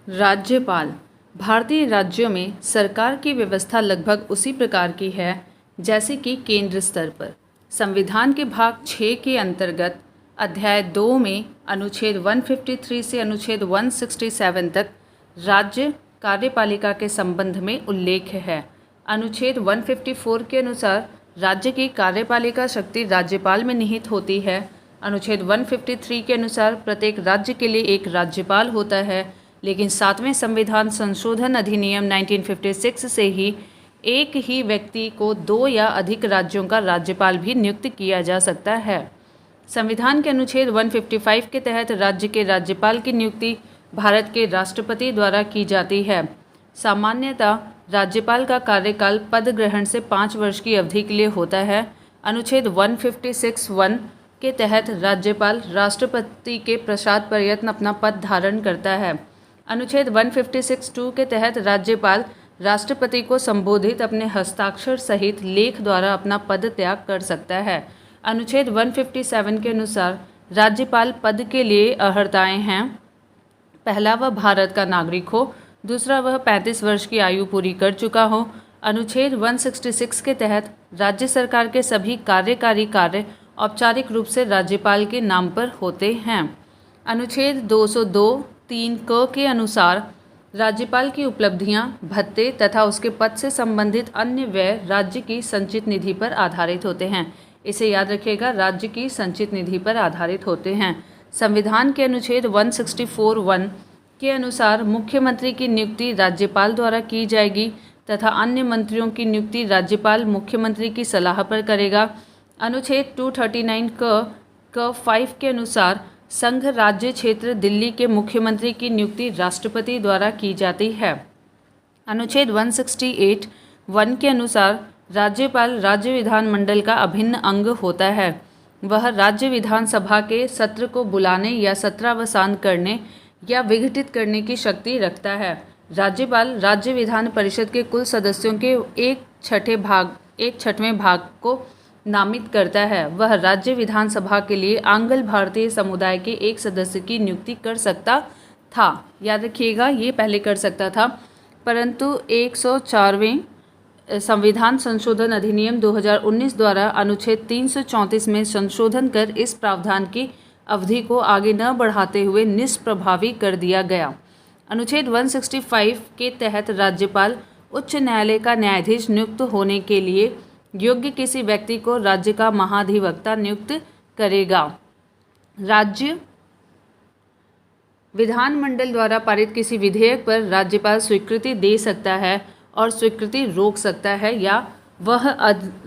राज्यपाल। भारतीय राज्यों में सरकार की व्यवस्था लगभग उसी प्रकार की है जैसे कि केंद्र स्तर पर। संविधान के भाग 6 के अंतर्गत अध्याय 2 में अनुच्छेद 153 से अनुच्छेद 167 तक राज्य कार्यपालिका के संबंध में उल्लेख है। अनुच्छेद 154 के अनुसार राज्य की कार्यपालिका शक्ति राज्यपाल में निहित होती है। अनुच्छेद 153 के अनुसार प्रत्येक राज्य के लिए एक राज्यपाल होता है, लेकिन 7वें संविधान संशोधन अधिनियम 1956 से ही एक ही व्यक्ति को 2 या अधिक राज्यों का राज्यपाल भी नियुक्त किया जा सकता है। संविधान के अनुच्छेद 155 के तहत राज्य के राज्यपाल की नियुक्ति भारत के राष्ट्रपति द्वारा की जाती है। सामान्यतः राज्यपाल का कार्यकाल पद ग्रहण से 5 वर्ष की अवधि के लिए होता है। अनुच्छेद 156(1) के तहत राज्यपाल राष्ट्रपति के पश्चात पर्यंत अपना पद धारण करता है। अनुच्छेद 156(2) के तहत राज्यपाल राष्ट्रपति को संबोधित अपने हस्ताक्षर सहित लेख द्वारा अपना पद त्याग कर सकता है। अनुच्छेद 157 के अनुसार राज्यपाल पद के लिए अर्हताएं हैं। पहला, वह भारत का नागरिक हो। दूसरा, वह 35 वर्ष की आयु पूरी कर चुका हो। अनुच्छेद 166 के तहत राज्य सरकार के सभी कार्यकारी कार्य औपचारिक रूप से राज्यपाल के नाम पर होते हैं। अनुच्छेद 202(3) क के अनुसार राज्यपाल की उपलब्धियां, भत्ते तथा उसके पद से संबंधित अन्य व्यय राज्य की संचित निधि पर आधारित होते हैं। इसे याद रखिएगा, राज्य की संचित निधि पर आधारित होते हैं। संविधान के अनुच्छेद 164(1) के अनुसार मुख्यमंत्री की नियुक्ति राज्यपाल द्वारा की जाएगी तथा अन्य मंत्रियों की नियुक्ति राज्यपाल मुख्यमंत्री की सलाह पर करेगा। अनुच्छेद 239 क 5 के अनुसार संघ राज्य क्षेत्र दिल्ली के मुख्यमंत्री की नियुक्ति राष्ट्रपति द्वारा की जाती है। अनुच्छेद 168(1) के अनुसार राज्यपाल राज्य विधानमंडल का अभिन्न अंग होता है। वह राज्य विधानसभा के सत्र को बुलाने या सत्रावसान करने या विघटित करने की शक्ति रखता है। राज्यपाल राज्य विधान परिषद के कुल सदस्यों के 1/6 भाग को नामित करता है। वह राज्य विधानसभा के लिए आंग्ल भारतीय समुदाय के एक सदस्य की नियुक्ति कर सकता था। याद रखिएगा, ये पहले कर सकता था, परंतु 104वें संविधान संशोधन अधिनियम 2019 द्वारा अनुच्छेद 334 में संशोधन कर इस प्रावधान की अवधि को आगे न बढ़ाते हुए निष्प्रभावी कर दिया गया। अनुच्छेद 165 के तहत राज्यपाल उच्च न्यायालय का न्यायाधीश नियुक्त होने के लिए योग्य किसी व्यक्ति को राज्य का महाधिवक्ता नियुक्त करेगा। राज्य विधानमंडल द्वारा पारित किसी विधेयक पर राज्यपाल स्वीकृति दे सकता है और स्वीकृति रोक सकता है, या वह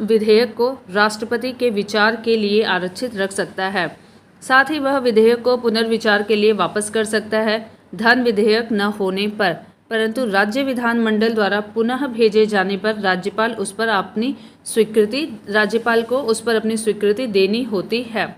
विधेयक को राष्ट्रपति के विचार के लिए आरक्षित रख सकता है। साथ ही वह विधेयक को पुनर्विचार के लिए वापस कर सकता है धन विधेयक न होने पर, परंतु राज्य विधानमंडल द्वारा पुनः भेजे जाने पर राज्यपाल को उस पर अपनी स्वीकृति देनी होती है।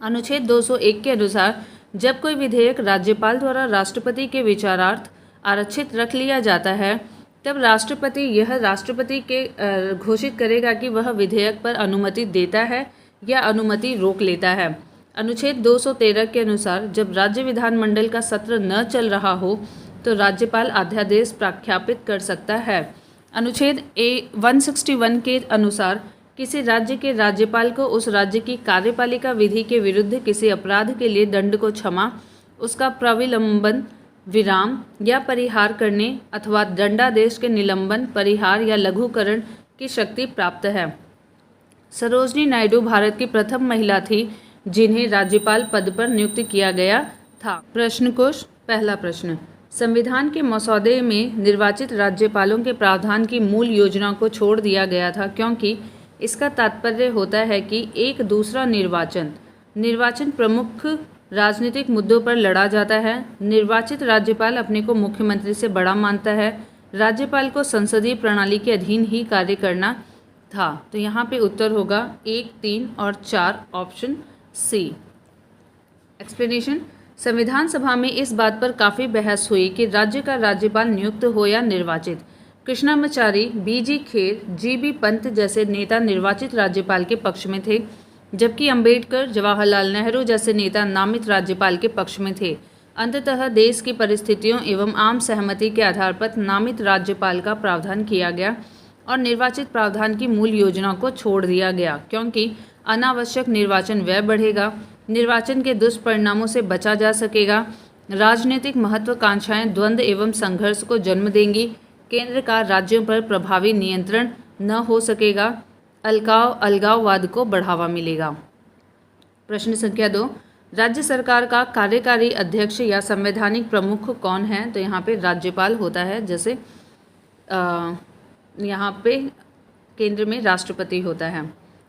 अनुच्छेद 201 के अनुसार जब कोई विधेयक राज्यपाल द्वारा राष्ट्रपति के विचारार्थ आरक्षित रख लिया जाता है, तब राष्ट्रपति के घोषित करेगा कि वह विधेयक पर अनुमति देता है या अनुमति रोक लेता है। अनुच्छेद 213 के अनुसार जब राज्य विधानमंडल का सत्र न चल रहा हो तो राज्यपाल अध्यादेश प्रख्यापित कर सकता है। अनुच्छेद 161 के अनुसार किसी राज्य के राज्यपाल को उस राज्य की कार्यपालिका विधि के विरुद्ध किसी अपराध के लिए दंड को क्षमा, उसका प्रविलंबन, विराम या परिहार करने अथवा दंडादेश के निलंबन, परिहार या लघुकरण की शक्ति प्राप्त है। सरोजिनी नायडू भारत की प्रथम महिला थी जिन्हें राज्यपाल पद पर नियुक्त किया गया था। प्रश्न कोश। पहला प्रश्न, संविधान के मसौदे में निर्वाचित राज्यपालों के प्रावधान की मूल योजना को छोड़ दिया गया था क्योंकि इसका तात्पर्य होता है कि एक दूसरा निर्वाचन प्रमुख राजनीतिक मुद्दों पर लड़ा जाता है। निर्वाचित राज्यपाल अपने को मुख्यमंत्री से बड़ा मानता है। राज्यपाल को संसदीय प्रणाली के अधीन ही कार्य करना था। तो यहाँ पे उत्तर होगा 1, 3 और 4, ऑप्शन सी। एक्सप्लेनेशन। संविधान सभा में इस बात पर काफ़ी बहस हुई कि राज्य का राज्यपाल नियुक्त हो या निर्वाचित। कृष्णामाचारी, बीजी खेर, जीबी पंत जैसे नेता निर्वाचित राज्यपाल के पक्ष में थे, जबकि अंबेडकर, जवाहरलाल नेहरू जैसे नेता नामित राज्यपाल के पक्ष में थे। अंततः देश की परिस्थितियों एवं आम सहमति के आधार पर नामित राज्यपाल का प्रावधान किया गया और निर्वाचित प्रावधान की मूल योजना को छोड़ दिया गया, क्योंकि अनावश्यक निर्वाचन व्यय बढ़ेगा, निर्वाचन के दुष्परिणामों से बचा जा सकेगा, राजनीतिक महत्वाकांक्षाएं द्वंद्व एवं संघर्ष को जन्म देंगी, केंद्र का राज्यों पर प्रभावी नियंत्रण न हो सकेगा, अलगाववाद को बढ़ावा मिलेगा। प्रश्न संख्या 2, राज्य सरकार का कार्यकारी अध्यक्ष या संवैधानिक प्रमुख कौन है? तो यहाँ पे राज्यपाल होता है, जैसे यहाँ पे केंद्र में राष्ट्रपति होता है।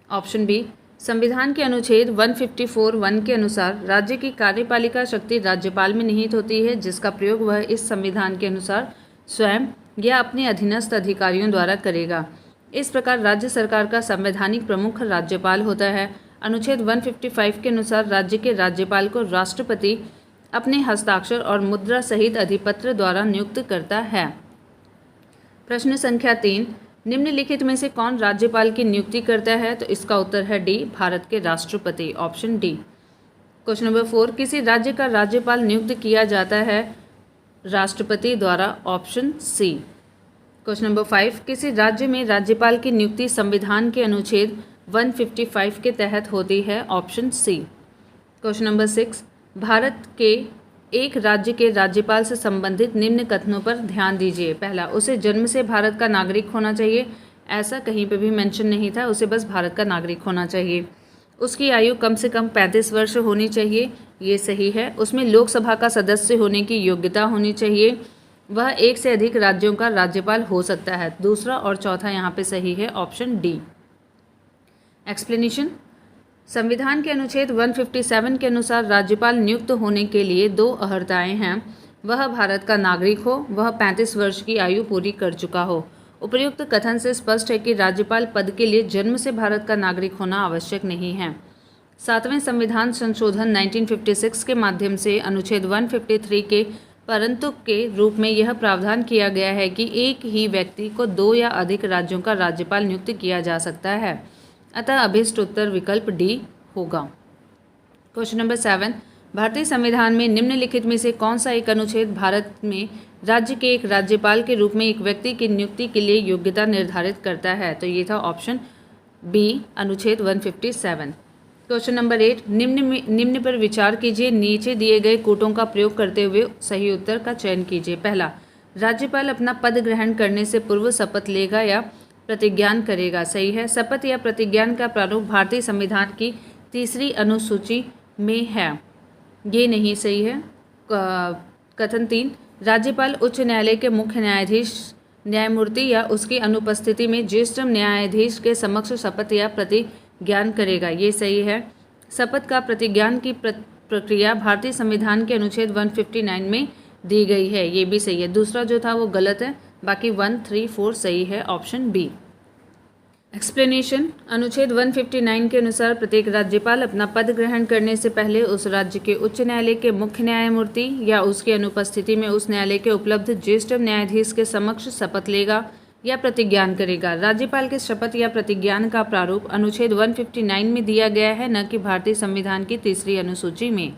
ऑप्शन बी, संविधान के अनुच्छेद 154(1) के अनुसार राज्य की कार्यपालिका शक्ति राज्यपाल में निहित होती है, जिसका प्रयोग वह इस संविधान के अनुसार स्वयं या अपने अधीनस्थ अधिकारियों द्वारा करेगा। इस प्रकार राज्य सरकार का संवैधानिक प्रमुख राज्यपाल होता है। अनुच्छेद 155 के अनुसार राज्य के राज्यपाल को राष्ट्रपति अपने हस्ताक्षर और मुद्रा सहित अधिपत्र द्वारा नियुक्त करता है। प्रश्न संख्या 3, निम्नलिखित में से कौन राज्यपाल की नियुक्ति करता है? तो इसका उत्तर है डी, भारत के राष्ट्रपति, ऑप्शन डी। क्वेश्चन नंबर 4, किसी राज्य का राज्यपाल नियुक्त किया जाता है राष्ट्रपति द्वारा, ऑप्शन सी। क्वेश्चन नंबर 5, किसी राज्य में राज्यपाल की नियुक्ति संविधान के अनुच्छेद 155 के तहत होती है, option C. Question number 6, Bharat के एक राज्य के राज्यपाल से संबंधित निम्न कथनों पर ध्यान दीजिए। पहला, उसे जन्म से भारत का नागरिक होना चाहिए, ऐसा कहीं पे भी मेंशन नहीं था, उसे बस भारत का नागरिक होना चाहिए। उसकी आयु कम से कम 35 वर्ष होनी चाहिए, ये सही है। उसमें लोकसभा का सदस्य होने की योग्यता होनी चाहिए। वह एक से अधिक राज्यों का राज्यपाल हो सकता है। दूसरा और चौथा यहाँ पे सही है, ऑप्शन डी। एक्सप्लेनेशन, संविधान के अनुच्छेद 157 के अनुसार राज्यपाल नियुक्त होने के लिए 2 अहर्ताएँ हैं। वह भारत का नागरिक हो, वह 35 वर्ष की आयु पूरी कर चुका हो। उपर्युक्त कथन से स्पष्ट है कि राज्यपाल पद के लिए जन्म से भारत का नागरिक होना आवश्यक नहीं है। 7वें संविधान संशोधन 1956 के माध्यम से अनुच्छेद 153 के परंतु के रूप में यह प्रावधान किया गया है कि एक ही व्यक्ति को 2 या अधिक राज्यों का राज्यपाल नियुक्त किया जा सकता है। अतः अभीष्ट उत्तर विकल्प डी होगा। क्वेश्चन नंबर 7, भारतीय संविधान में निम्नलिखित में से कौन सा एक अनुच्छेद भारत में राज्य के एक राज्यपाल के रूप में एक व्यक्ति की नियुक्ति के लिए योग्यता निर्धारित करता है? तो ये था ऑप्शन बी, अनुच्छेद 157। क्वेश्चन नंबर 8, निम्न पर विचार कीजिए, नीचे दिए गए कूटों का प्रयोग करते हुए सही उत्तर का चयन कीजिए। पहला, राज्यपाल अपना पद ग्रहण करने से पूर्व शपथ लेगा या प्रतिज्ञान करेगा, सही है। शपथ या प्रतिज्ञान का प्रारूप भारतीय संविधान की 3री अनुसूची में है, ये नहीं सही है। कथन 3, राज्यपाल उच्च न्यायालय के मुख्य न्यायाधीश न्यायमूर्ति या उसकी अनुपस्थिति में ज्येष्ठ न्यायाधीश के समक्ष शपथ या प्रतिज्ञान करेगा, ये सही है। शपथ का प्रतिज्ञान की प्रक्रिया भारतीय संविधान के अनुच्छेद 159 में दी गई है, ये भी सही है। दूसरा जो था वो गलत है, बाकी 1, 3, 4 सही है, ऑप्शन बी। एक्सप्लेनेशन, अनुच्छेद 159 के अनुसार प्रत्येक राज्यपाल अपना पद ग्रहण करने से पहले उस राज्य के उच्च न्यायालय के मुख्य न्यायमूर्ति या उसकी अनुपस्थिति में उस न्यायालय के उपलब्ध ज्येष्ठ न्यायाधीश के समक्ष शपथ लेगा या प्रतिज्ञान करेगा। राज्यपाल के शपथ या प्रतिज्ञान का प्रारूप अनुच्छेद 159 में दिया गया है, न कि भारतीय संविधान की 3री अनुसूची में।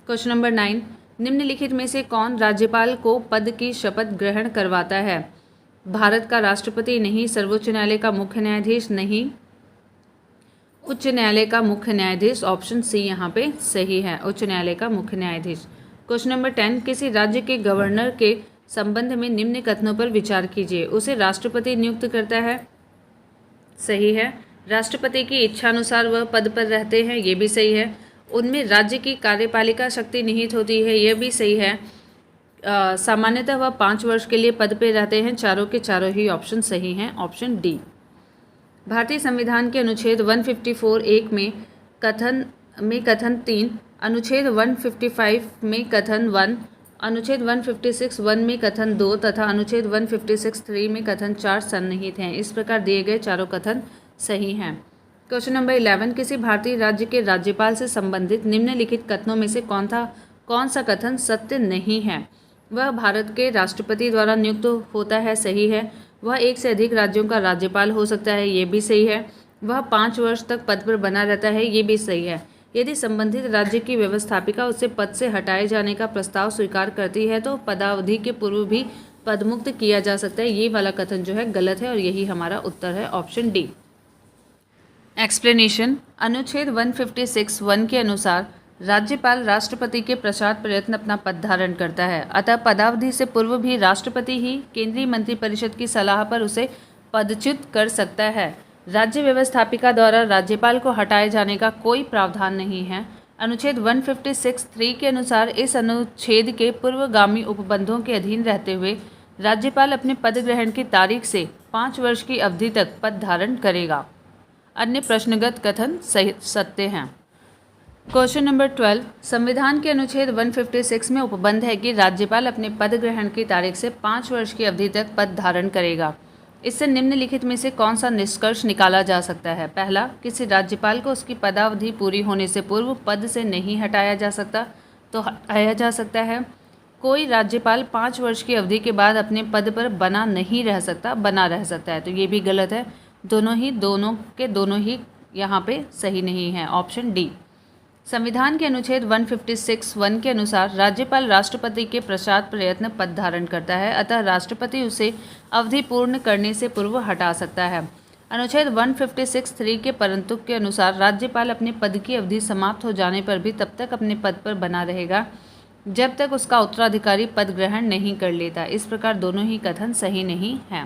क्वेश्चन नंबर 9, निम्नलिखित में से कौन राज्यपाल को पद की शपथ ग्रहण करवाता है? भारत का राष्ट्रपति नहीं, सर्वोच्च न्यायालय का मुख्य न्यायाधीश नहीं, उच्च न्यायालय का मुख्य न्यायाधीश, ऑप्शन सी यहाँ पे सही है, उच्च न्यायालय का मुख्य न्यायाधीश। क्वेश्चन नंबर 10, किसी राज्य के गवर्नर के संबंध में निम्न कथनों पर विचार कीजिए। उसे राष्ट्रपति नियुक्त करता है, सही है। राष्ट्रपति की इच्छानुसार वह पद पर रहते हैं, ये भी सही है। उनमें राज्य की कार्यपालिका शक्ति निहित होती है, यह भी सही है। सामान्यतः वह 5 वर्ष के लिए पद पे रहते हैं, चारों के चारों ही ऑप्शन सही हैं, ऑप्शन डी। भारतीय संविधान के अनुच्छेद 154(1) में कथन 3, अनुच्छेद 155 में कथन 1, अनुच्छेद 156(1) में कथन 2 तथा अनुच्छेद 156(3) में कथन 4 सन्निहित हैं। इस प्रकार दिए गए चारों कथन सही हैं। क्वेश्चन नंबर 11, किसी भारतीय राज्य के राज्यपाल से संबंधित निम्नलिखित कथनों में से कौन सा कथन सत्य नहीं है? वह भारत के राष्ट्रपति द्वारा नियुक्त होता है, सही है। वह एक से अधिक राज्यों का राज्यपाल हो सकता है, ये भी सही है। वह 5 वर्ष तक पद पर बना रहता है, ये भी सही है। यदि संबंधित राज्य की व्यवस्थापिका उसे पद से हटाए जाने का प्रस्ताव स्वीकार करती है तो पदावधि के पूर्व भी पदमुक्त किया जा सकता है। ये वाला कथन जो है गलत है और यही हमारा उत्तर है ऑप्शन डी। एक्सप्लेनेशन। अनुच्छेद 156(1) के अनुसार राज्यपाल राष्ट्रपति के पश्चात प्रयत्न अपना पद धारण करता है, अतः पदावधि से पूर्व भी राष्ट्रपति ही केंद्रीय मंत्रिपरिषद की सलाह पर उसे पदच्युत कर सकता है। राज्य व्यवस्थापिका द्वारा राज्यपाल को हटाए जाने का कोई प्रावधान नहीं है। अनुच्छेद 156(3) के अनुसार इस अनुच्छेद के पूर्वगामी उपबंधों के अधीन रहते हुए राज्यपाल अपने पद ग्रहण की तारीख से 5 वर्ष की अवधि तक पद धारण करेगा। अन्य प्रश्नगत कथन सत्य हैं। Question number 12। संविधान के अनुच्छेद 156 में उपबंध है कि राज्यपाल अपने पद ग्रहण की तारीख से 5 वर्ष की अवधि तक पद धारण करेगा। इससे निम्नलिखित में से कौन सा निष्कर्ष निकाला जा सकता है? पहला, किसी राज्यपाल को उसकी पदावधि पूरी होने से पूर्व पद से नहीं हटाया जा सकता तो हटाया जा सकता है। कोई राज्यपाल 5 वर्ष की अवधि के बाद अपने पद पर बना नहीं रह सकता, बना रह सकता है, तो ये भी गलत है। दोनों ही यहाँ पे सही नहीं है, ऑप्शन डी। संविधान के अनुच्छेद 156(1) के अनुसार राज्यपाल राष्ट्रपति के पश्चात प्रयत्न पद धारण करता है, अतः राष्ट्रपति उसे अवधि पूर्ण करने से पूर्व हटा सकता है। अनुच्छेद 156(3) के परंतु के अनुसार राज्यपाल अपने पद की अवधि समाप्त हो जाने पर भी तब तक अपने पद पर बना रहेगा जब तक उसका उत्तराधिकारी पद ग्रहण नहीं कर लेता। इस प्रकार दोनों ही कथन सही नहीं हैं।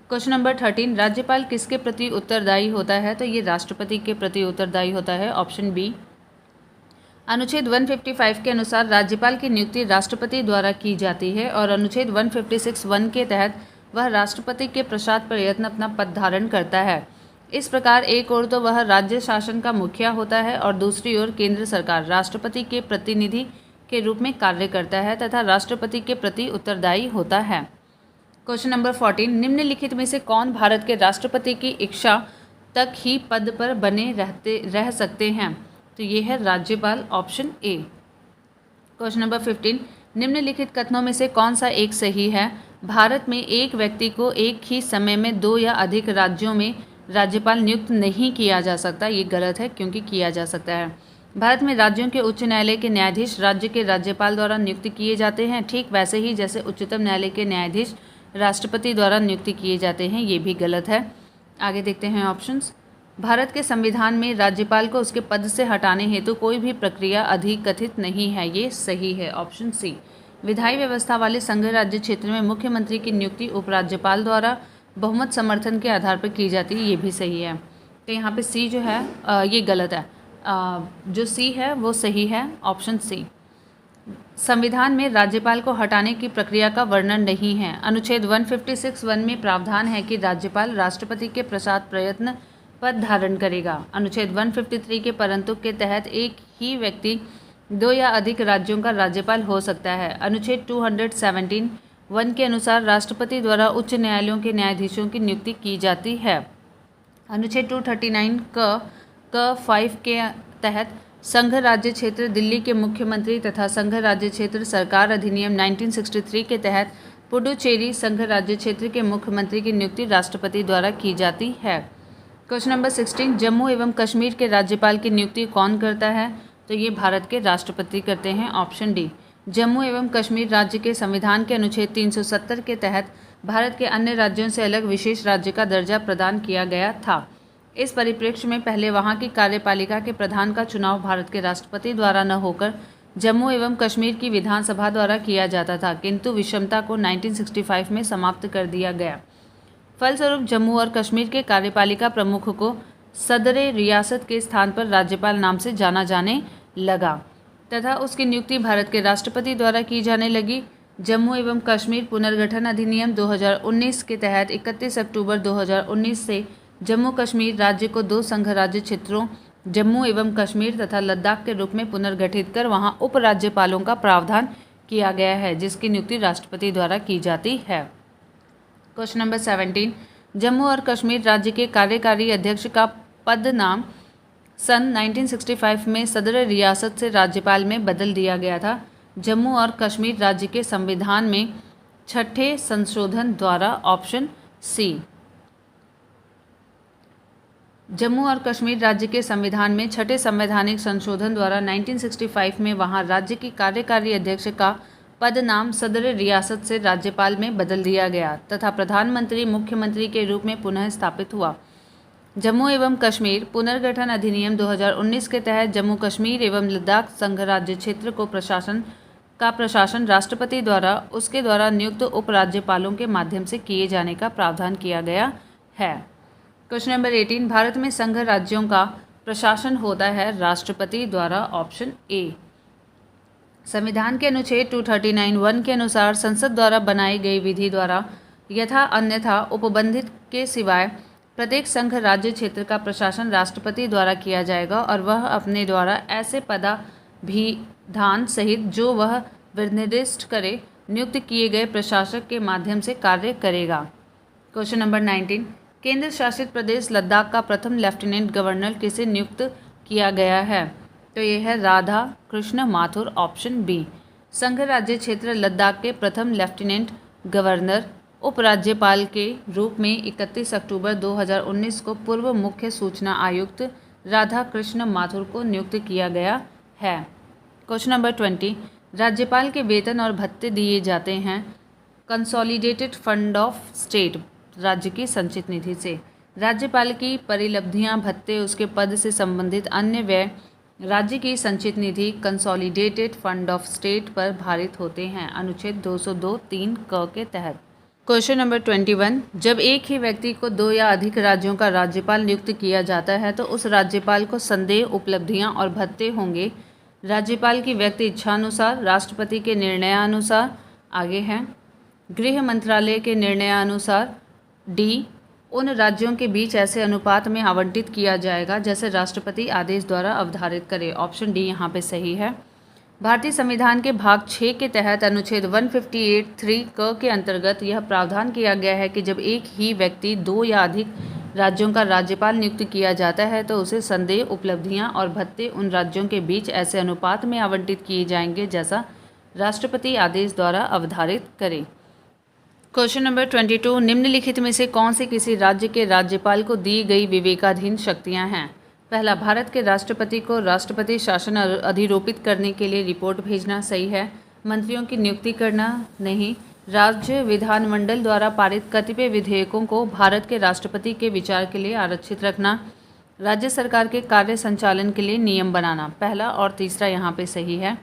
Question number 13। राज्यपाल किसके प्रति उत्तरदायी होता है? तो ये राष्ट्रपति के प्रति उत्तरदायी होता है, ऑप्शन बी। अनुच्छेद 155 के अनुसार राज्यपाल की नियुक्ति राष्ट्रपति द्वारा की जाती है और अनुच्छेद 156(1) के तहत वह राष्ट्रपति के पश्चात प्रयत्न अपना पद धारण करता है। इस प्रकार एक ओर तो वह राज्य शासन का मुखिया होता है और दूसरी ओर केंद्र सरकार राष्ट्रपति के प्रतिनिधि के रूप में कार्य करता है तथा राष्ट्रपति के प्रति उत्तरदायी होता है। Question number 14। निम्नलिखित में से कौन भारत के राष्ट्रपति की इच्छा तक ही पद पर बने रह सकते हैं? तो ये है राज्यपाल, ऑप्शन ए। Question number 15। निम्नलिखित कथनों में से कौन सा एक सही है? भारत में एक व्यक्ति को एक ही समय में 2 या अधिक राज्यों में राज्यपाल नियुक्त नहीं किया जा सकता। ये गलत है क्योंकि किया जा सकता है। भारत में राज्यों के उच्च न्यायालय के न्यायाधीश राज्य के राज्यपाल द्वारा नियुक्त किए जाते हैं, ठीक वैसे ही जैसे उच्चतम न्यायालय के न्यायाधीश राष्ट्रपति द्वारा नियुक्त किए जाते हैं। ये भी गलत है। आगे देखते हैं ऑप्शंस। भारत के संविधान में राज्यपाल को उसके पद से हटाने हेतु कोई भी प्रक्रिया अधिकथित नहीं है। ये सही है, ऑप्शन सी। विधायी व्यवस्था वाले संघ राज्य क्षेत्र में मुख्यमंत्री की नियुक्ति उपराज्यपाल द्वारा बहुमत समर्थन के आधार पर की जाती है। ये भी सही है। तो यहाँ पे सी जो है ये गलत है। जो सी है वो सही है, ऑप्शन सी। संविधान में राज्यपाल को हटाने की प्रक्रिया का वर्णन नहीं है। अनुच्छेद 156(1) में प्रावधान है कि राज्यपाल राष्ट्रपति के पश्चात प्रयत्न पद धारण करेगा। अनुच्छेद 153 के परंतु के तहत एक ही व्यक्ति 2 या अधिक राज्यों का राज्यपाल हो सकता है। अनुच्छेद 217(1) के अनुसार राष्ट्रपति द्वारा उच्च न्यायालयों के न्यायाधीशों की नियुक्ति की जाती है। अनुच्छेद 239 क 5 के तहत संघ राज्य क्षेत्र दिल्ली के मुख्यमंत्री तथा संघ राज्य क्षेत्र सरकार अधिनियम 1963 के तहत पुडुचेरी संघ राज्य क्षेत्र के मुख्यमंत्री की नियुक्ति राष्ट्रपति द्वारा की जाती है। Question number 16। जम्मू एवं कश्मीर के राज्यपाल की नियुक्ति कौन करता है? तो ये भारत के राष्ट्रपति करते हैं, ऑप्शन डी। जम्मू एवं कश्मीर राज्य के संविधान के अनुच्छेद 370 के तहत भारत के अन्य राज्यों से अलग विशेष राज्य का दर्जा प्रदान किया गया था। इस परिप्रेक्ष्य में पहले वहां की कार्यपालिका के प्रधान का चुनाव भारत के राष्ट्रपति द्वारा न होकर जम्मू एवं कश्मीर की विधानसभा द्वारा किया जाता था, किंतु विषमता को 1965 में समाप्त कर दिया गया। फलस्वरूप जम्मू और कश्मीर के कार्यपालिका प्रमुख को सदरे रियासत के स्थान पर राज्यपाल नाम से जाना जाने लगा तथा उसकी नियुक्ति भारत के राष्ट्रपति द्वारा की जाने लगी। जम्मू एवं कश्मीर पुनर्गठन अधिनियम 2019 के तहत 31 अक्टूबर 2019 से जम्मू कश्मीर राज्य को 2 संघ राज्य क्षेत्रों जम्मू एवं कश्मीर तथा लद्दाख के रूप में पुनर्गठित कर वहां उपराज्यपालों का प्रावधान किया गया है, जिसकी नियुक्ति राष्ट्रपति द्वारा की जाती है। Question number 17। जम्मू और कश्मीर राज्य के कार्यकारी अध्यक्ष का पद नाम सन 1965 में सदर रियासत से राज्यपाल में बदल दिया गया था। जम्मू और कश्मीर राज्य के संविधान में 6ठे संशोधन द्वारा, ऑप्शन सी। जम्मू और कश्मीर राज्य के संविधान में छठे संवैधानिक संशोधन द्वारा 1965 में वहां राज्य की कार्यकारी अध्यक्ष का पद नाम सदर रियासत से राज्यपाल में बदल दिया गया तथा प्रधानमंत्री मुख्यमंत्री के रूप में पुनः स्थापित हुआ। जम्मू एवं कश्मीर पुनर्गठन अधिनियम 2019 के तहत जम्मू कश्मीर एवं लद्दाख संघ राज्य क्षेत्र को प्रशासन राष्ट्रपति द्वारा उसके द्वारा नियुक्त उपराज्यपालों के माध्यम से किए जाने का प्रावधान किया गया है। क्वेश्चन नंबर 18, भारत में संघ राज्यों का प्रशासन होता है राष्ट्रपति द्वारा। Option A. संविधान के अनुच्छेद 239(1) के अनुसार संसद द्वारा बनाई गई विधि द्वारा यथा अन्यथा उपबंधित के सिवाय प्रत्येक संघ राज्य क्षेत्र का प्रशासन राष्ट्रपति द्वारा किया जाएगा और वह अपने द्वारा ऐसे पदाभिधान सहित जो वह विनिर्दिष्ट करे नियुक्त किए गए प्रशासक के माध्यम से कार्य करेगा। क्वेश्चन नंबर 19, केंद्र शासित प्रदेश लद्दाख का प्रथम लेफ्टिनेंट गवर्नर किसे नियुक्त किया गया है? तो ये है राधा कृष्ण माथुर। Option B. संघ राज्य क्षेत्र लद्दाख के प्रथम लेफ्टिनेंट गवर्नर उपराज्यपाल के रूप में 31 अक्टूबर 2019 को पूर्व मुख्य सूचना आयुक्त राधा कृष्ण माथुर को नियुक्त किया गया है। क्वेश्चन नंबर 20, राज्यपाल के वेतन और भत्ते दिए जाते हैं कंसोलिडेटेड फंड ऑफ स्टेट राज्य की संचित निधि से। राज्यपाल की परिलब्धियां भत्ते उसके पद से संबंधित अन्य व्यय राज्य की संचित निधि कंसोलिडेटेड फंड ऑफ स्टेट पर भारित होते हैं अनुच्छेद 202(3) क के तहत। क्वेश्चन नंबर 21, जब एक ही व्यक्ति को 2 या अधिक राज्यों का राज्यपाल नियुक्त किया जाता है तो उस राज्यपाल को संदेह उपलब्धियां और भत्ते होंगे राज्यपाल की व्यक्ति इच्छानुसार, राष्ट्रपति के निर्णयानुसार, आगे हैं गृह मंत्रालय के निर्णयानुसार, डी उन राज्यों के बीच ऐसे अनुपात में आवंटित किया जाएगा जैसे राष्ट्रपति आदेश द्वारा अवधारित करे। ऑप्शन डी यहाँ पे सही है। भारतीय संविधान के भाग 6 के तहत अनुच्छेद 158(3) क के अंतर्गत यह प्रावधान किया गया है कि जब एक ही व्यक्ति 2 या अधिक राज्यों का राज्यपाल नियुक्त किया जाता है तो उसे संदेह उपलब्धियां और भत्ते उन राज्यों के बीच ऐसे अनुपात में आवंटित किए जाएंगे जैसा राष्ट्रपति आदेश द्वारा अवधारित करे। क्वेश्चन नंबर 22, निम्नलिखित में से कौन से किसी राज्य के राज्यपाल को दी गई विवेकाधीन शक्तियां हैं? पहला, भारत के राष्ट्रपति को राष्ट्रपति शासन अधिरोपित करने के लिए रिपोर्ट भेजना, सही है। मंत्रियों की नियुक्ति करना, नहीं। राज्य विधानमंडल द्वारा पारित कतिपय विधेयकों को भारत के राष्ट्रपति के विचार के लिए आरक्षित रखना। राज्य सरकार के कार्य संचालन के लिए नियम बनाना। पहला और तीसरा यहाँ पे सही है।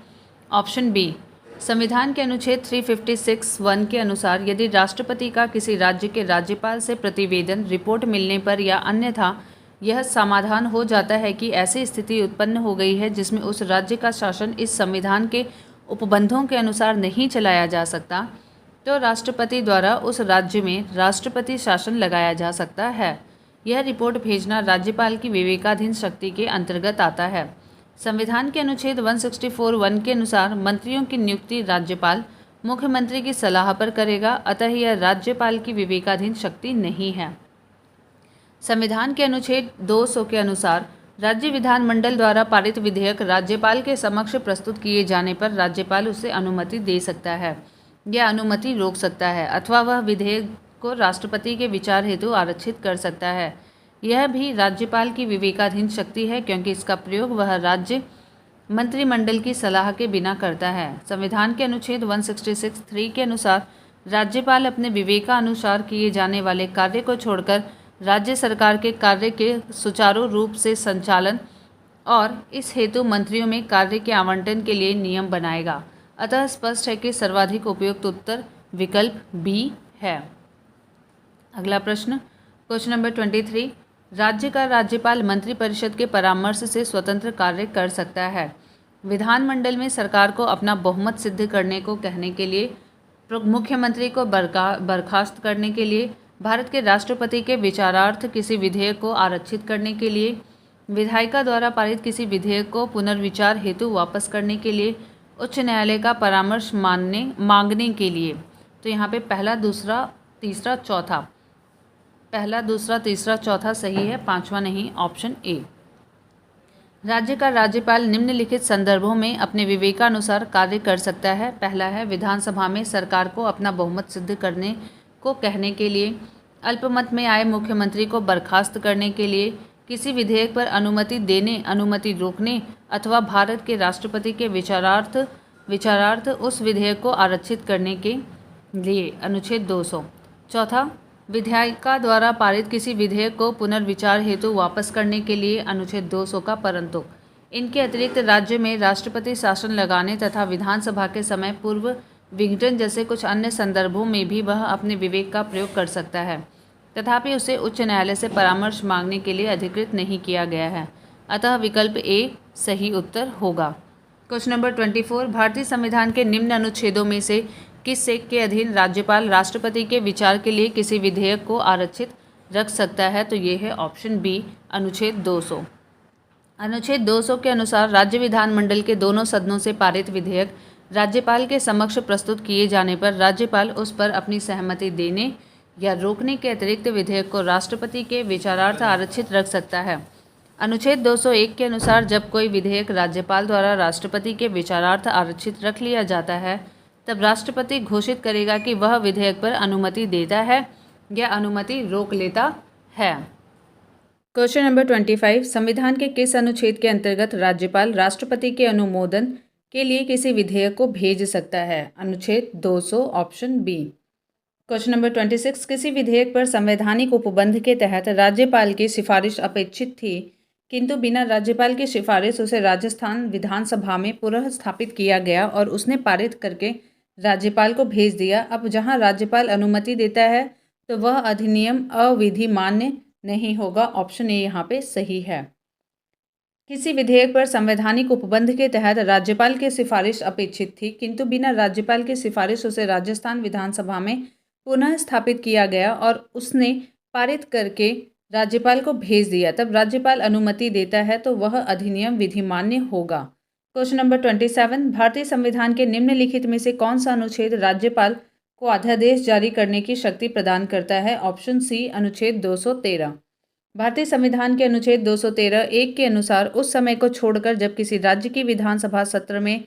Option B. संविधान के अनुच्छेद 356(1) के अनुसार यदि राष्ट्रपति का किसी राज्य के राज्यपाल से प्रतिवेदन रिपोर्ट मिलने पर या अन्यथा यह समाधान हो जाता है कि ऐसी स्थिति उत्पन्न हो गई है जिसमें उस राज्य का शासन इस संविधान के उपबंधों के अनुसार नहीं चलाया जा सकता, तो राष्ट्रपति द्वारा उस राज्य में राष्ट्रपति शासन लगाया जा सकता है। यह रिपोर्ट भेजना राज्यपाल की विवेकाधीन शक्ति के अंतर्गत आता है। संविधान के अनुच्छेद 164(1) के अनुसार मंत्रियों की नियुक्ति राज्यपाल मुख्यमंत्री की सलाह पर करेगा, अतः यह राज्यपाल की विवेकाधीन शक्ति नहीं है। संविधान के अनुच्छेद 200 के अनुसार राज्य विधानमंडल द्वारा पारित विधेयक राज्यपाल के समक्ष प्रस्तुत किए जाने पर राज्यपाल उसे अनुमति दे सकता है या अनुमति रोक सकता है अथवा वह विधेयक को राष्ट्रपति के विचार हेतु आरक्षित कर सकता है। यह भी राज्यपाल की विवेकाधीन शक्ति है क्योंकि इसका प्रयोग वह राज्य मंत्रिमंडल की सलाह के बिना करता है। संविधान के अनुच्छेद 166(3) के अनुसार राज्यपाल अपने विवेकानुसार किए जाने वाले कार्य को छोड़कर राज्य सरकार के कार्य के सुचारू रूप से संचालन और इस हेतु मंत्रियों में कार्य के आवंटन के लिए नियम बनाएगा। अतः स्पष्ट है कि सर्वाधिक उपयुक्त उत्तर विकल्प बी है। अगला प्रश्न, क्वेश्चन नंबर 23, राज्य का राज्यपाल मंत्रिपरिषद के परामर्श से स्वतंत्र कार्य कर सकता है। विधानमंडल में सरकार को अपना बहुमत सिद्ध करने को कहने के लिए, मुख्यमंत्री को बर्खास्त करने के लिए, भारत के राष्ट्रपति के विचारार्थ किसी विधेयक को आरक्षित करने के लिए, विधायिका द्वारा पारित किसी विधेयक को पुनर्विचार हेतु वापस करने के लिए, उच्च न्यायालय का परामर्श मांगने के लिए। तो यहाँ पे पहला, दूसरा, तीसरा, चौथा, पहला, दूसरा, तीसरा, चौथा सही है, पांचवा नहीं। Option A. राज्य का राज्यपाल निम्नलिखित संदर्भों में अपने विवेकानुसार कार्य कर सकता है। पहला है विधानसभा में सरकार को अपना बहुमत सिद्ध करने को कहने के लिए, अल्पमत में आए मुख्यमंत्री को बर्खास्त करने के लिए, किसी विधेयक पर अनुमति देने, अनुमति रोकने अथवा भारत के राष्ट्रपति के विचारार्थ उस विधेयक को आरक्षित करने के लिए अनुच्छेद 200। चौथा, विधायिका द्वारा पारित किसी विधेयक को पुनर्विचार हेतु वापस करने के लिए अनुच्छेद 200 का परंतु। इनके अतिरिक्त राज्य में राष्ट्रपति शासन लगाने तथा विधानसभा के समय पूर्व विघटन जैसे कुछ अन्य संदर्भों में भी वह अपने विवेक का प्रयोग कर सकता है, तथापि उसे उच्च न्यायालय से परामर्श मांगने के लिए अधिकृत नहीं किया गया है। अतः विकल्प ए सही उत्तर होगा। क्वेश्चन नंबर 24, भारतीय संविधान के निम्न अनुच्छेदों में से किस के अधीन राज्यपाल राष्ट्रपति के विचार के लिए किसी विधेयक को आरक्षित रख सकता है? तो ये है ऑप्शन बी, अनुच्छेद 200। अनुच्छेद 200 के अनुसार राज्य विधानमंडल के दोनों सदनों से पारित विधेयक राज्यपाल के समक्ष प्रस्तुत किए जाने पर राज्यपाल उस पर अपनी सहमति देने या रोकने के अतिरिक्त विधेयक को राष्ट्रपति के विचारार्थ आरक्षित रख सकता है। अनुच्छेद 201 के अनुसार जब कोई विधेयक राज्यपाल द्वारा राष्ट्रपति के विचारार्थ आरक्षित रख लिया जाता है, तब राष्ट्रपति घोषित करेगा कि वह विधेयक पर अनुमति देता है या अनुमति रोक लेता है। क्वेश्चन नंबर 25, संविधान के किस अनुच्छेद के अंतर्गत राज्यपाल राष्ट्रपति के अनुमोदन के लिए किसी विधेयक को भेज सकता है? अनुच्छेद 200, ऑप्शन बी। क्वेश्चन नंबर 26, किसी विधेयक पर संवैधानिक उपबंध के तहत राज्यपाल की सिफारिश अपेक्षित थी, किंतु बिना राज्यपाल की सिफारिश उसे राजस्थान विधानसभा में पुनः स्थापित किया गया और उसने पारित करके राज्यपाल को भेज दिया। अब जहां राज्यपाल अनुमति देता है तो वह अधिनियम अविधि मान्य नहीं होगा। ऑप्शन ए यहाँ पे सही है। किसी विधेयक पर संवैधानिक उपबंध के तहत राज्यपाल की सिफारिश अपेक्षित थी, किंतु बिना राज्यपाल की सिफारिश उसे राजस्थान विधानसभा में पुनः स्थापित किया गया और उसने पारित करके राज्यपाल को भेज दिया। तब राज्यपाल अनुमति देता है तो वह अधिनियम विधिमान्य होगा। क्वेश्चन नंबर 27, भारतीय संविधान के निम्नलिखित में से कौन सा अनुच्छेद राज्यपाल को अध्यादेश जारी करने की शक्ति प्रदान करता है? ऑप्शन सी, अनुच्छेद 213। भारतीय संविधान के अनुच्छेद 213 एक के अनुसार उस समय को छोड़कर जब किसी राज्य की विधानसभा सत्र में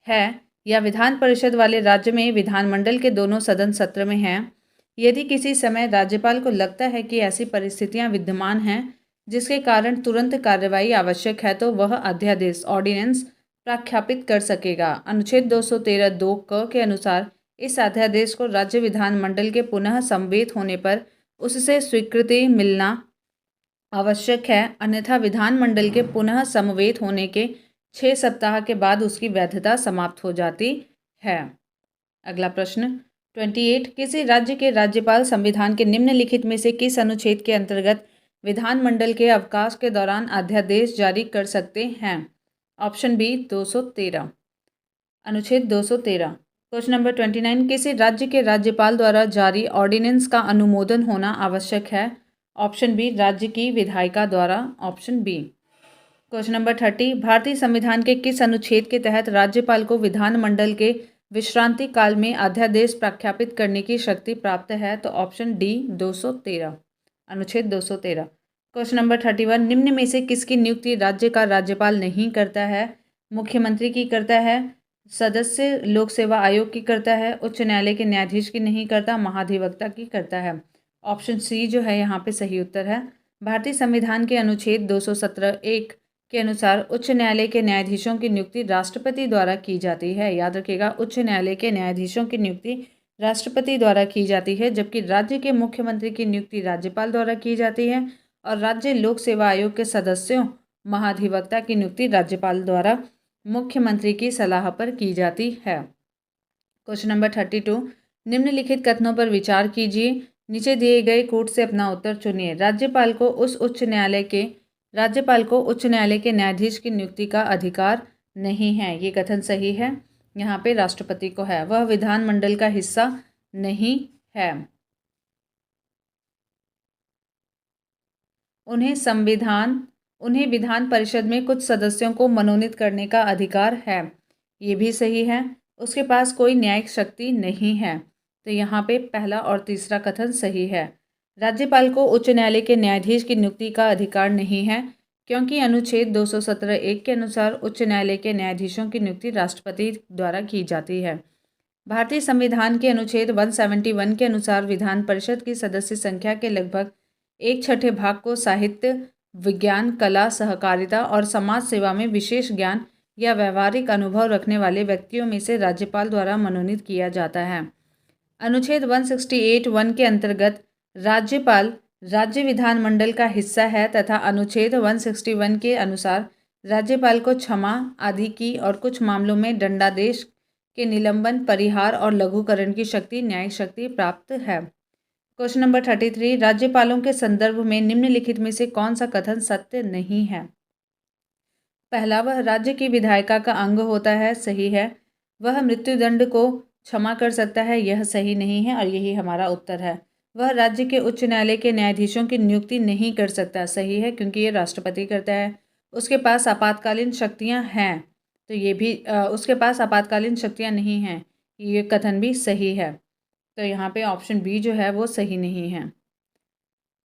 है या विधान परिषद वाले राज्य में विधानमंडल के दोनों सदन सत्र में हैं, यदि किसी समय राज्यपाल को लगता है कि ऐसी परिस्थितियां विद्यमान हैं जिसके कारण तुरंत कार्रवाई आवश्यक है, तो वह अध्यादेश ऑर्डिनेंस प्रख्यापित कर सकेगा। अनुच्छेद 213(2) क के अनुसार इस अध्यादेश को राज्य विधानमंडल के पुनः समवेत होने पर उससे स्वीकृति मिलना आवश्यक है, अन्यथा विधानमंडल के पुनः समवेत होने के 6 सप्ताह के बाद उसकी वैधता समाप्त हो जाती है। अगला प्रश्न 28, किसी राज्य के राज्यपाल संविधान के निम्नलिखित में से किस अनुच्छेद के अंतर्गत विधानमंडल के अवकाश के दौरान अध्यादेश जारी कर सकते हैं? ऑप्शन बी, 213, अनुच्छेद 213। क्वेश्चन नंबर 29, किसी राज्य के राज्यपाल द्वारा जारी ऑर्डिनेंस का अनुमोदन होना आवश्यक है? ऑप्शन बी, राज्य की विधायिका द्वारा। Option B. क्वेश्चन नंबर 30, भारतीय संविधान के किस अनुच्छेद के तहत राज्यपाल को विधानमंडल के विश्रांति काल में अध्यादेश प्रख्यापित करने की शक्ति प्राप्त है? तो ऑप्शन डी, 213, अनुच्छेद 213। क्वेश्चन नंबर 31, निम्न में से किसकी नियुक्ति राज्य का राज्यपाल नहीं करता है? मुख्यमंत्री की करता है, सदस्य लोक सेवा आयोग की करता है, उच्च न्यायालय के न्यायाधीश की नहीं करता, महाधिवक्ता की करता है। ऑप्शन सी जो है यहाँ पे सही उत्तर है। भारतीय संविधान के अनुच्छेद 217(1) के अनुसार उच्च न्यायालय के न्यायाधीशों की नियुक्ति राष्ट्रपति द्वारा की जाती है। याद रखिएगा, उच्च न्यायालय के न्यायाधीशों की नियुक्ति राष्ट्रपति द्वारा की जाती है, जबकि राज्य के मुख्यमंत्री की नियुक्ति राज्यपाल द्वारा की जाती है और राज्य लोक सेवा आयोग के सदस्यों महाधिवक्ता की नियुक्ति राज्यपाल द्वारा मुख्यमंत्री की सलाह पर की जाती है। क्वेश्चन नंबर 32, निम्नलिखित कथनों पर विचार कीजिए, नीचे दिए गए कोट से अपना उत्तर चुनिए। राज्यपाल को उच्च न्यायालय के न्यायाधीश की नियुक्ति का अधिकार नहीं है, ये कथन सही है। यहाँ पे राष्ट्रपति को है, वह विधानमंडल का हिस्सा नहीं है। उन्हें विधान परिषद में कुछ सदस्यों को मनोनीत करने का अधिकार है, ये भी सही है। उसके पास कोई न्यायिक शक्ति नहीं है, तो यहाँ पे पहला और तीसरा कथन सही है। राज्यपाल को उच्च न्यायालय के न्यायाधीश की नियुक्ति का अधिकार नहीं है, क्योंकि अनुच्छेद 217(1) के अनुसार उच्च न्यायालय के न्यायाधीशों की नियुक्ति राष्ट्रपति द्वारा की जाती है। भारतीय संविधान के अनुच्छेद 171 के अनुसार विधान परिषद की सदस्य संख्या के लगभग 1/6 भाग को साहित्य विज्ञान, कला, सहकारिता और समाज सेवा में विशेष ज्ञान या व्यवहारिक अनुभव रखने वाले व्यक्तियों में से राज्यपाल द्वारा मनोनीत किया जाता है। अनुच्छेद 168(1) के अंतर्गत राज्यपाल राज्य विधानमंडल का हिस्सा है तथा अनुच्छेद 161 के अनुसार राज्यपाल को क्षमा आदि की और कुछ मामलों में दंडादेश के निलंबन, परिहार और लघुकरण की शक्ति, न्यायिक शक्ति प्राप्त है। क्वेश्चन नंबर 33, राज्यपालों के संदर्भ में निम्नलिखित में से कौन सा कथन सत्य नहीं है? पहला, वह राज्य की विधायिका का अंग होता है, सही है। वह मृत्युदंड को क्षमा कर सकता है, यह सही नहीं है और यही हमारा उत्तर है। वह राज्य के उच्च न्यायालय के न्यायाधीशों की नियुक्ति नहीं कर सकता, सही है, क्योंकि ये राष्ट्रपति करता है। उसके पास आपातकालीन शक्तियां हैं, तो ये भी उसके पास आपातकालीन शक्तियां नहीं हैं, ये कथन भी सही है। तो यहाँ पे ऑप्शन बी जो है वो सही नहीं है।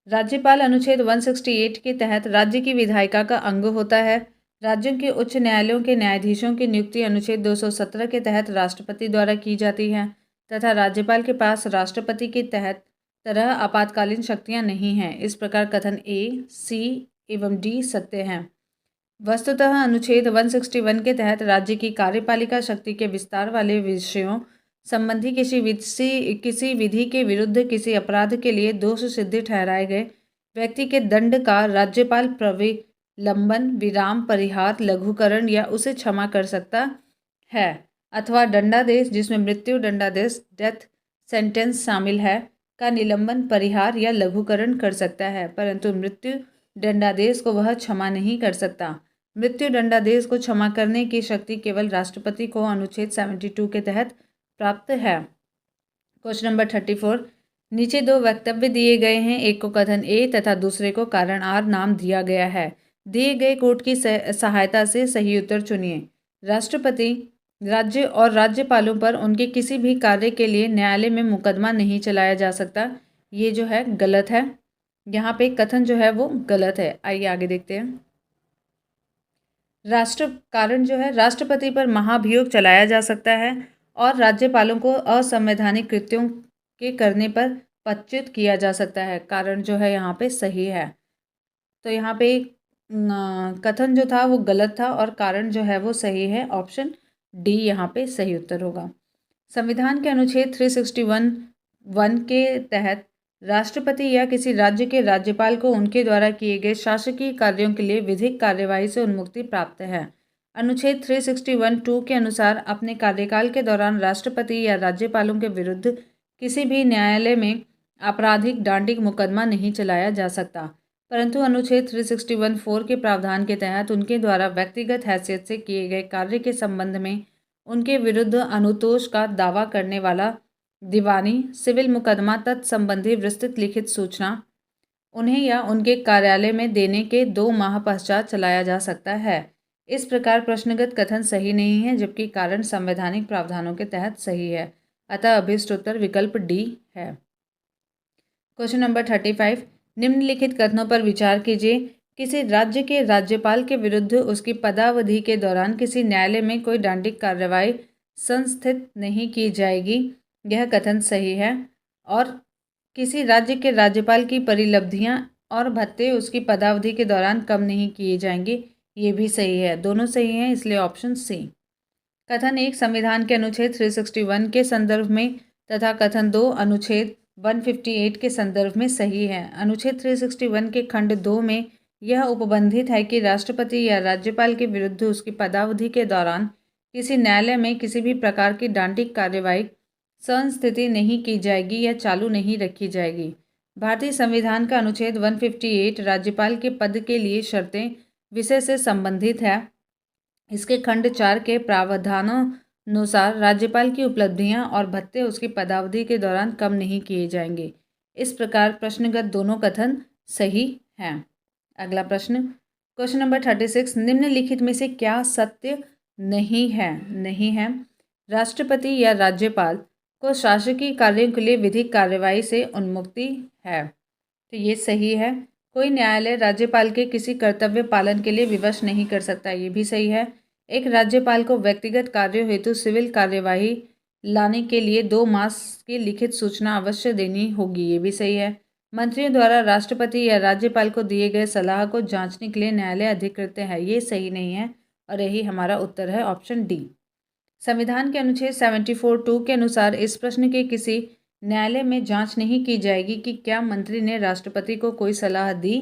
राज्यपाल अनुच्छेद 168 के तहत राज्य की विधायिका का अंग होता है। राज्यों के उच्च न्यायालयों के न्यायाधीशों की नियुक्ति अनुच्छेद 217 के तहत राष्ट्रपति द्वारा की जाती है तथा राज्यपाल के पास राष्ट्रपति के तहत तरह आपातकालीन शक्तियां नहीं हैं। इस प्रकार कथन ए, सी एवं डी सत्य हैं। वस्तुतः अनुच्छेद 161 के तहत राज्य की कार्यपालिका शक्ति के विस्तार वाले विषयों संबंधी किसी विधि के विरुद्ध किसी अपराध के लिए दोष सिद्ध ठहराए गए व्यक्ति के दंड का राज्यपाल प्रविलंबन, विराम, परिहार, लघुकरण या उसे क्षमा कर सकता है अथवा दंडादेश, जिसमें मृत्यु दंडादेश, डेथ सेंटेंस शामिल है, का निलंबन, परिहार या लघुकरण कर सकता है, परंतु मृत्यु दंडादेश को वह क्षमा नहीं कर सकता। मृत्यु दंडादेश को क्षमा करने की शक्ति केवल राष्ट्रपति को अनुच्छेद 72 के तहत प्राप्त है। क्वेश्चन नंबर 34, नीचे दो वक्तव्य दिए गए हैं, एक को कथन ए तथा दूसरे को कारण आर नाम दिया गया है। दिए गए कोड की सहायता से सही उत्तर चुनिए। राष्ट्रपति राज्य और राज्यपालों पर उनके किसी भी कार्य के लिए न्यायालय में मुकदमा नहीं चलाया जा सकता, ये जो है गलत है। यहाँ पे कथन जो है वो गलत है। आइए आगे देखते हैं। कारण जो है, राष्ट्रपति पर महाभियोग चलाया जा सकता है और राज्यपालों को असंवैधानिक कृत्यों के करने पर पदच्युत किया जा सकता है। कारण जो है यहाँ पे सही है। तो यहाँ पे कथन जो था वो गलत था और कारण जो है वो सही है। ऑप्शन डी यहाँ पे सही उत्तर होगा। संविधान के अनुच्छेद 361(1) के तहत राष्ट्रपति या किसी राज्य के राज्यपाल को उनके द्वारा किए गए शासकीय कार्यों के लिए विधिक कार्यवाही से उन्मुक्ति प्राप्त है। अनुच्छेद 361(2) के अनुसार अपने कार्यकाल के दौरान राष्ट्रपति या राज्यपालों के विरुद्ध किसी भी न्यायालय में आपराधिक डांडिक मुकदमा नहीं चलाया जा सकता, परंतु अनुच्छेद 361(4) के प्रावधान के तहत उनके द्वारा व्यक्तिगत हैसियत से किए गए कार्य के संबंध में उनके विरुद्ध अनुतोष का दावा करने वाला दीवानी सिविल मुकदमा तत्संबंधी विस्तृत लिखित सूचना उन्हें या उनके कार्यालय में देने के 2 माह पश्चात चलाया जा सकता है। इस प्रकार प्रश्नगत कथन सही नहीं है, जबकि कारण संवैधानिक प्रावधानों के तहत सही है। अतः अभीष्ट उत्तर विकल्प डी है। क्वेश्चन नंबर 35, निम्नलिखित कथनों पर विचार कीजिए। किसी राज्य के राज्यपाल के विरुद्ध उसकी पदावधि के दौरान किसी न्यायालय में कोई दंडिक कार्रवाई संस्थित नहीं की जाएगी, यह कथन सही है। और किसी राज्य के राज्यपाल की परिलब्धियां और भत्ते उसकी पदावधि के दौरान कम नहीं किए जाएंगे, ये भी सही है। दोनों सही हैं, इसलिए ऑप्शन सी। कथन 1 संविधान के अनुच्छेद 361 के संदर्भ में तथा कथन 2 अनुच्छेद 158 के संदर्भ में सही है। अनुच्छेद 361 के खंड 2 में यह उपबंधित है कि राष्ट्रपति या राज्यपाल के विरुद्ध उसकी पदावधि के दौरान किसी न्यायालय में किसी भी प्रकार की दंडिक कार्यवाही संस्थिति नहीं की जाएगी या चालू नहीं रखी जाएगी। भारतीय संविधान का अनुच्छेद 158 राज्यपाल के पद के लिए शर्तें विषय से संबंधित है। इसके खंड 4 के प्रावधानों अनुसार राज्यपाल की उपलब्धियां और भत्ते उसकी पदावधि के दौरान कम नहीं किए जाएंगे। इस प्रकार प्रश्नगत दोनों कथन सही हैं। अगला प्रश्न, क्वेश्चन नंबर 36, निम्नलिखित में से क्या सत्य नहीं है? राष्ट्रपति या राज्यपाल को शासकीय कार्यों के लिए विधिक कार्यवाही से उन्मुक्ति है, तो ये सही है। कोई न्यायालय राज्यपाल के किसी कर्तव्य पालन के लिए विवश नहीं कर सकता, ये भी सही है। एक राज्यपाल को व्यक्तिगत कार्यों हेतु सिविल कार्यवाही लाने के लिए 2 मास की लिखित सूचना अवश्य देनी होगी, ये भी सही है। मंत्रियों द्वारा राष्ट्रपति या राज्यपाल को दिए गए सलाह को जांचने के लिए न्यायालय अधिकृत है। ये सही नहीं है और यही हमारा उत्तर है ऑप्शन डी। संविधान के अनुच्छेद 74(2) के अनुसार इस प्रश्न के किसी न्यायालय में जांच नहीं की जाएगी कि क्या मंत्री ने राष्ट्रपति को कोई सलाह दी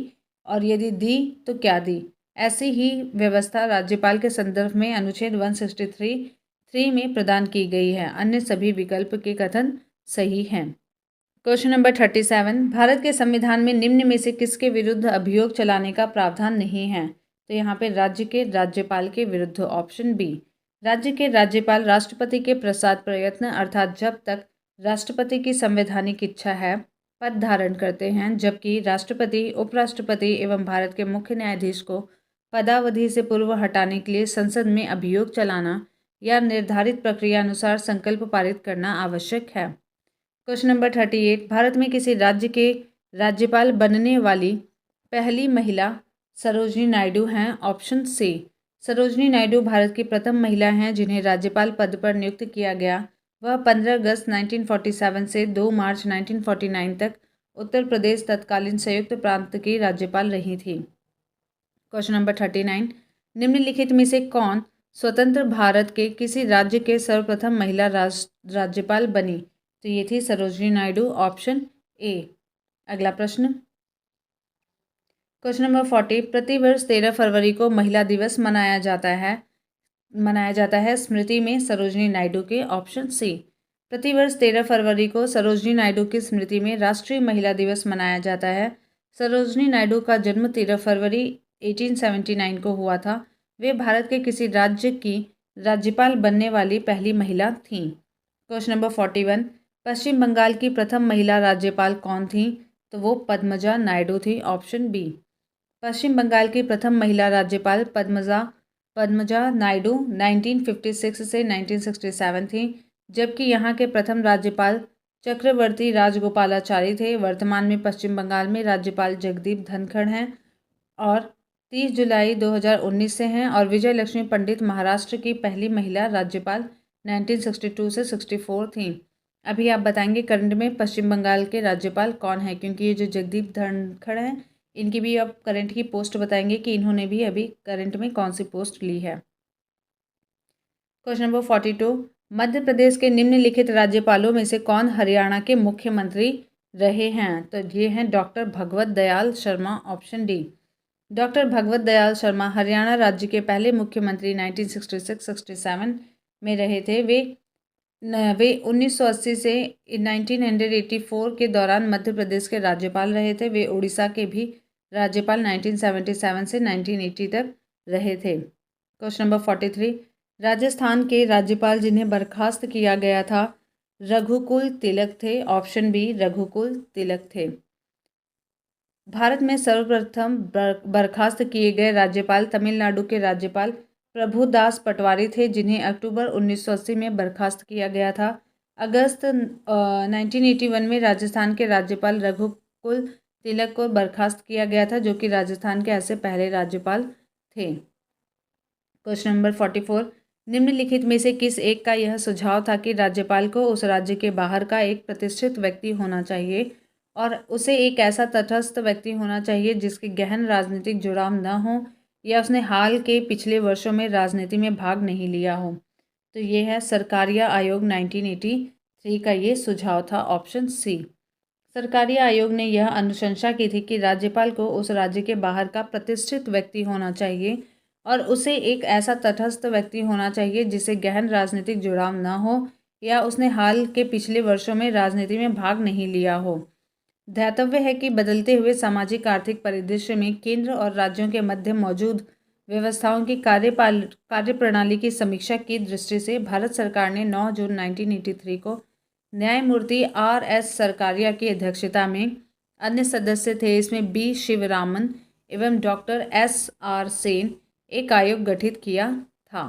और यदि दी तो क्या दी। ऐसी ही व्यवस्था राज्यपाल के संदर्भ में अनुच्छेद 163(3) में प्रदान की गई है। अन्य सभी विकल्प के कथन सही हैं। क्वेश्चन नंबर 37, भारत के संविधान में निम्न में से किसके विरुद्ध अभियोग चलाने का प्रावधान नहीं है। तो यहाँ पे राज्य के राज्यपाल के विरुद्ध, ऑप्शन बी। राज्य के राज्यपाल राष्ट्रपति के प्रसाद प्रयत्न अर्थात जब तक राष्ट्रपति की संवैधानिक इच्छा है पद धारण करते हैं, जबकि राष्ट्रपति, उपराष्ट्रपति एवं भारत के मुख्य न्यायाधीश को पदावधि से पूर्व हटाने के लिए संसद में अभियोग चलाना या निर्धारित प्रक्रिया अनुसार संकल्प पारित करना आवश्यक है। क्वेश्चन नंबर 38, भारत में किसी राज्य के राज्यपाल बनने वाली पहली महिला सरोजिनी नायडू हैं, ऑप्शन सी। सरोजिनी नायडू भारत की प्रथम महिला हैं जिन्हें राज्यपाल पद पर नियुक्त किया गया। वह 15 अगस्त 1947 से 2 मार्च 1949 तक उत्तर प्रदेश तत्कालीन संयुक्त प्रांत की राज्यपाल रही थी। क्वेश्चन नंबर 39, निम्नलिखित में से कौन स्वतंत्र भारत के किसी राज्य के सर्वप्रथम महिला राज्यपाल बनी। तो ये थी सरोजिनी नायडू, ऑप्शन ए। अगला प्रश्न, क्वेश्चन नंबर 40, प्रतिवर्ष 13 फरवरी को महिला दिवस मनाया जाता है स्मृति में सरोजिनी नायडू के, ऑप्शन सी। प्रतिवर्ष 13 फरवरी को सरोजिनी नायडू की स्मृति में राष्ट्रीय महिला दिवस मनाया जाता है। सरोजिनी नायडू का जन्म 13 फरवरी 1879 को हुआ था। वे भारत के किसी राज्य की राज्यपाल बनने वाली पहली महिला थीं। क्वेश्चन नंबर 41, पश्चिम बंगाल की प्रथम महिला राज्यपाल कौन थी। तो वो पद्मजा नायडू थी, ऑप्शन बी। पश्चिम बंगाल की प्रथम महिला राज्यपाल पद्मजा नायडू 1956 से 1967 थी, जबकि यहाँ के प्रथम राज्यपाल चक्रवर्ती राजगोपालाचारी थे। वर्तमान में पश्चिम बंगाल में राज्यपाल जगदीप धनखड़ हैं और 30 जुलाई 2019 से हैं, और विजय लक्ष्मी पंडित महाराष्ट्र की पहली महिला राज्यपाल 1962 से 64 थी। अभी आप बताएंगे करंट में पश्चिम बंगाल के राज्यपाल कौन है, क्योंकि ये जो जगदीप धनखड़ हैं इनकी भी आप करंट की पोस्ट बताएंगे कि इन्होंने भी अभी करंट में कौन सी पोस्ट ली है। क्वेश्चन नंबर 42, मध्य प्रदेश के निम्नलिखित राज्यपालों में से कौन हरियाणा के मुख्यमंत्री रहे हैं। तो ये हैं doctor Bhagwat Dayal Sharma, option D. Doctor Bhagwat Dayal Sharma Haryana राज्य के पहले मुख्यमंत्री 1966-67 में रहे थे। वे 1980 से 1984 के दौरान मध्य प्रदेश के राज्यपाल रहे थे। वे उड़ीसा के भी राज्यपाल 1977 से 1980 तक रहे थे। क्वेश्चन नंबर 43, राजस्थान के राज्यपाल जिन्हें बर्खास्त किया गया था रघुकुल तिलक थे, ऑप्शन बी। रघुकुल तिलक थे। भारत में सर्वप्रथम बर्खास्त किए गए राज्यपाल तमिलनाडु के राज्यपाल प्रभुदास पटवारी थे, जिन्हें अक्टूबर 1980 में बर्खास्त किया गया था। अगस्त 1981 में राजस्थान के राज्यपाल रघुकुल तिलक को बर्खास्त किया गया था, जो कि राजस्थान के ऐसे पहले राज्यपाल थे। क्वेश्चन नंबर 44, निम्नलिखित में से किस एक का यह सुझाव था कि राज्यपाल को उस राज्य के बाहर का एक प्रतिष्ठित व्यक्ति होना चाहिए और उसे एक ऐसा तटस्थ व्यक्ति होना चाहिए जिसके गहन राजनीतिक जुड़ाव न हो या उसने हाल के पिछले वर्षों में राजनीति में भाग नहीं लिया हो। तो ये है सरकारिया आयोग 1983 का ये सुझाव था, ऑप्शन सी। सरकारिया आयोग ने यह अनुशंसा की थी कि राज्यपाल को उस राज्य के बाहर का प्रतिष्ठित व्यक्ति होना चाहिए और उसे एक ऐसा तटस्थ व्यक्ति होना चाहिए जिसे गहन राजनीतिक जुड़ाव न हो या उसने हाल के पिछले वर्षों में राजनीति में भाग नहीं लिया हो। ध्यातव्य है कि बदलते हुए सामाजिक आर्थिक परिदृश्य में केंद्र और राज्यों के मध्य मौजूद व्यवस्थाओं की कार्यप्रणाली की समीक्षा की दृष्टि से भारत सरकार ने 9 जून 1983 को न्यायमूर्ति R.S. सरकारिया की अध्यक्षता में, अन्य सदस्य थे इसमें B. शिवरामन एवं डॉक्टर S.R. सेन, एक आयोग गठित किया था।